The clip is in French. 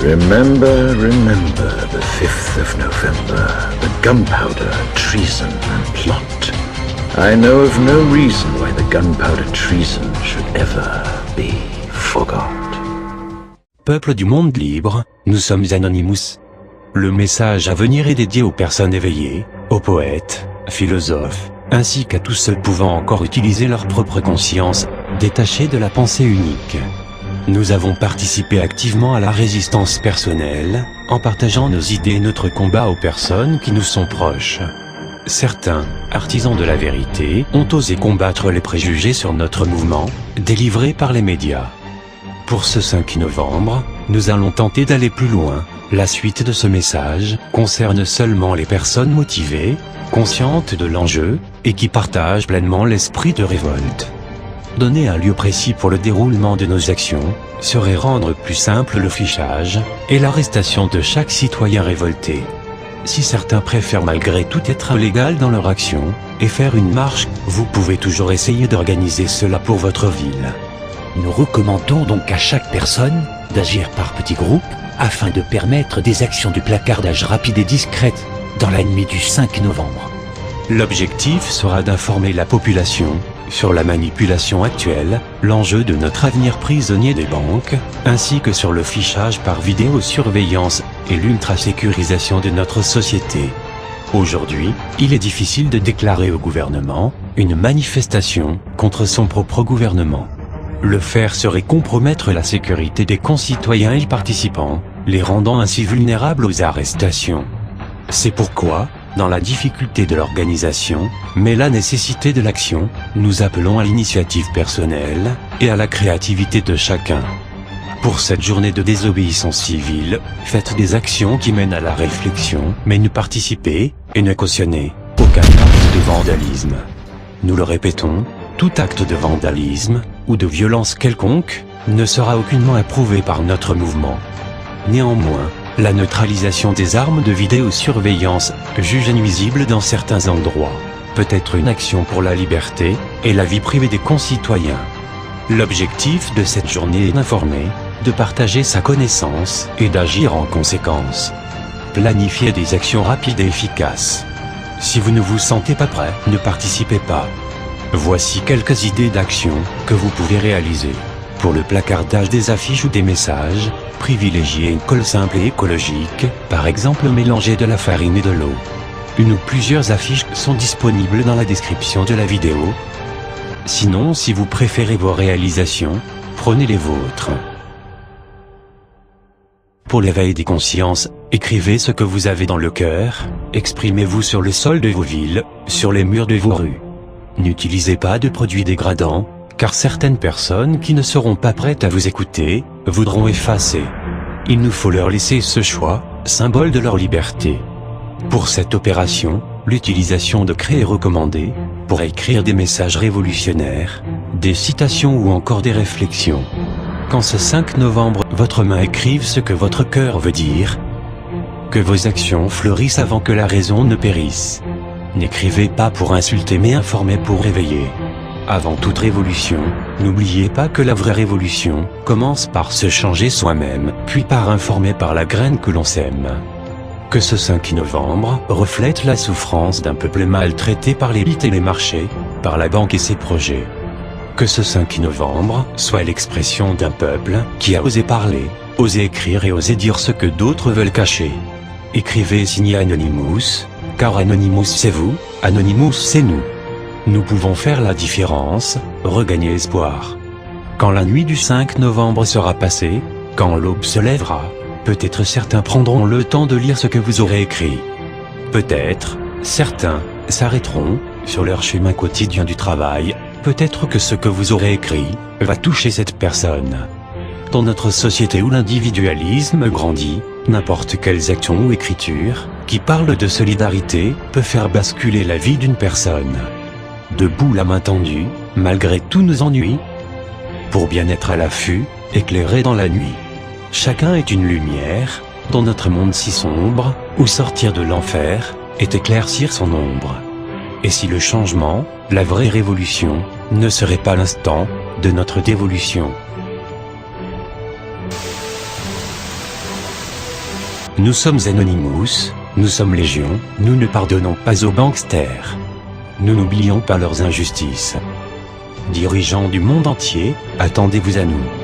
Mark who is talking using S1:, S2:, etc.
S1: Remember, remember the 5th of November, the gunpowder, treason and plot. I know of no reason why the gunpowder treason should ever be forgot.
S2: Peuple du monde libre, nous sommes Anonymous. Le message à venir est dédié aux personnes éveillées, aux poètes, philosophes, ainsi qu'à tous ceux pouvant encore utiliser leur propre conscience, détachée de la pensée unique. Nous avons participé activement à la résistance personnelle, en partageant nos idées et notre combat aux personnes qui nous sont proches. Certains, artisans de la vérité, ont osé combattre les préjugés sur notre mouvement, délivré par les médias. Pour ce 5 novembre, nous allons tenter d'aller plus loin. La suite de ce message concerne seulement les personnes motivées, conscientes de l'enjeu, et qui partagent pleinement l'esprit de révolte. Donner un lieu précis pour le déroulement de nos actions serait rendre plus simple le fichage et l'arrestation de chaque citoyen révolté. Si certains préfèrent malgré tout être illégaux dans leur action et faire une marche, vous pouvez toujours essayer d'organiser cela pour votre ville.
S3: Nous recommandons donc à chaque personne d'agir par petits groupes afin de permettre des actions de placardage rapides et discrètes dans la nuit du 5 novembre.
S2: L'objectif sera d'informer la population sur la manipulation actuelle, l'enjeu de notre avenir prisonnier des banques, ainsi que sur le fichage par vidéosurveillance et l'ultra-sécurisation de notre société. Aujourd'hui, il est difficile de déclarer au gouvernement une manifestation contre son propre gouvernement. Le faire serait compromettre la sécurité des concitoyens y participants, les rendant ainsi vulnérables aux arrestations. C'est pourquoi, dans la difficulté de l'organisation, mais la nécessité de l'action, nous appelons à l'initiative personnelle et à la créativité de chacun. Pour cette journée de désobéissance civile, faites des actions qui mènent à la réflexion, mais ne participez et ne cautionnez aucun acte de vandalisme. Nous le répétons, tout acte de vandalisme ou de violence quelconque ne sera aucunement approuvé par notre mouvement. Néanmoins, la neutralisation des armes de vidéosurveillance, jugées nuisibles dans certains endroits, peut être une action pour la liberté et la vie privée des concitoyens. L'objectif de cette journée est d'informer, de partager sa connaissance et d'agir en conséquence. Planifiez des actions rapides et efficaces. Si vous ne vous sentez pas prêt, ne participez pas. Voici quelques idées d'action que vous pouvez réaliser. Pour le placardage des affiches ou des messages, privilégiez une colle simple et écologique, par exemple mélanger de la farine et de l'eau. Une ou plusieurs affiches sont disponibles dans la description de la vidéo. Sinon, si vous préférez vos réalisations, prenez les vôtres. Pour l'éveil des consciences, écrivez ce que vous avez dans le cœur, exprimez-vous sur le sol de vos villes, sur les murs de vos rues. N'utilisez pas de produits dégradants, car certaines personnes qui ne seront pas prêtes à vous écouter, voudront effacer. Il nous faut leur laisser ce choix, symbole de leur liberté. Pour cette opération, l'utilisation de craies est recommandée, pour écrire des messages révolutionnaires, des citations ou encore des réflexions. Quand ce 5 novembre, votre main écrive ce que votre cœur veut dire, que vos actions fleurissent avant que la raison ne périsse. N'écrivez pas pour insulter mais informez pour réveiller. Avant toute révolution, n'oubliez pas que la vraie révolution commence par se changer soi-même, puis par informer par la graine que l'on sème. Que ce 5 novembre reflète la souffrance d'un peuple maltraité par l'élite et les marchés, par la banque et ses projets. Que ce 5 novembre soit l'expression d'un peuple qui a osé parler, osé écrire et osé dire ce que d'autres veulent cacher. Écrivez et signez Anonymous, car Anonymous c'est vous, Anonymous c'est nous. Nous pouvons faire la différence, regagner espoir. Quand la nuit du 5 novembre sera passée, quand l'aube se lèvera, peut-être certains prendront le temps de lire ce que vous aurez écrit. Peut-être, certains s'arrêteront sur leur chemin quotidien du travail, peut-être que ce que vous aurez écrit va toucher cette personne. Dans notre société où l'individualisme grandit, n'importe quelles actions ou écritures qui parlent de solidarité peut faire basculer la vie d'une personne. Debout la main tendue, malgré tous nos ennuis, pour bien être à l'affût, éclairé dans la nuit. Chacun est une lumière, dans notre monde si sombre, où sortir de l'enfer, est éclaircir son ombre. Et si le changement, la vraie révolution, ne serait pas l'instant de notre dévolution? Nous sommes Anonymous, nous sommes Légion, nous ne pardonnons pas aux banksters. Nous n'oublions pas leurs injustices. Dirigeants du monde entier, attendez-vous à nous.